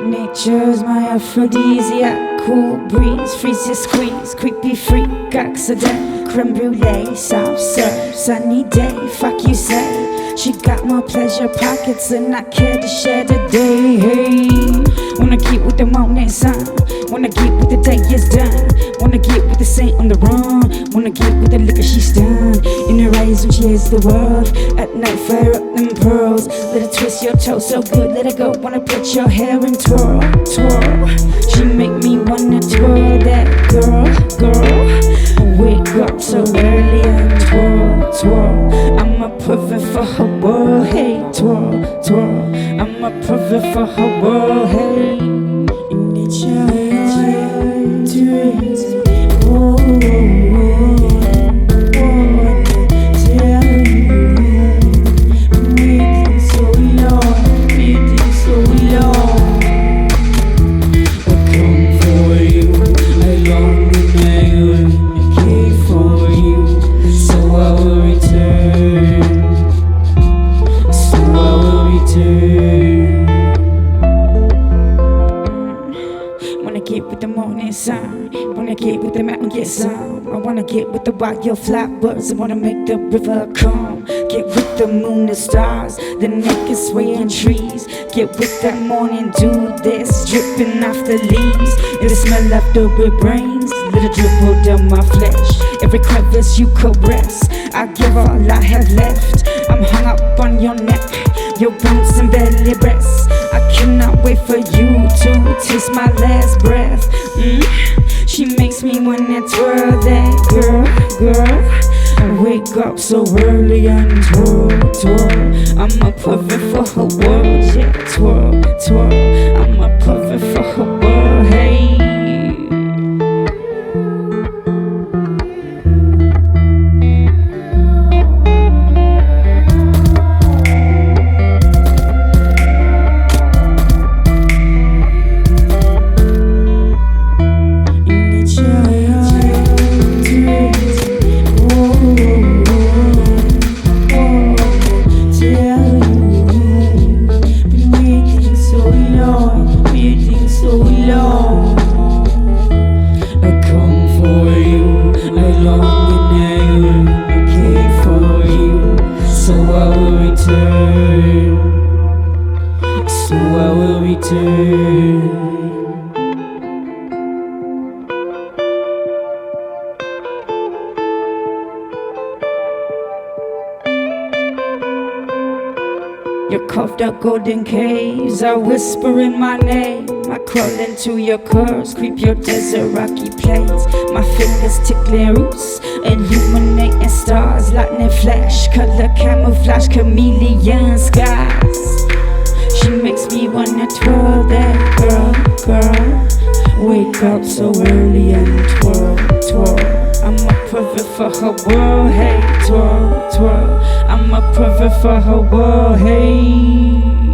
Nature's my aphrodisiac, cool breeze, freeze your squeeze, creepy freak, accident, creme brulee, soft serve, sunny day, fuck you say. She got more pleasure pockets than I care to share today. Hey, wanna get with the morning sun, wanna get with the day is done, wanna get with the saint on the run, wanna get with the liquor she's done. In her eyes when she hits the world, at night fire up them pearls. Let her twist your toes so good, let her go. Wanna put your hair and twirl, twirl. She make me wanna twirl that girl, girl. Wake up so early and twirl, twirl. I'm a perfect for her world, hey, twirl, twirl. I'm a perfect for her world, hey. In the giant dreams, oh, tell you, I'm waiting so long, waiting so long. I come for you, I long and I came for you, so I will return. So I will return. Wanna get with the morning sun, wanna get with the mountain, get some. I wanna get with the wild flowers, I wanna make the river calm. Get with the moon and stars, the naked swaying trees. Get with that morning dew that's dripping off the leaves. And the smell of the red brains, little dribble down my flesh. Every crevice you caress, I give all I have left. I'm hung up on your neck, your bones and belly breasts. I cannot wait for you to taste my last breath. She makes me wanna twirl that girl, girl. I wake up so early and twirl, twirl. I'm a perfect for her world, yeah, twirl, twirl. I'm a perfect for her world, hey. So I will return. Your carved out golden caves are whispering my name. I crawl into your curves, creep your desert rocky plains. My fingers tickling roots, illuminating stars, lightning flash, color camouflage, chameleon skies. She makes me wanna twirl that girl, girl. Wake up so early and twirl, twirl. I'm a perfect for her world, hey, twirl, twirl. I'm a perfect for her world, hey.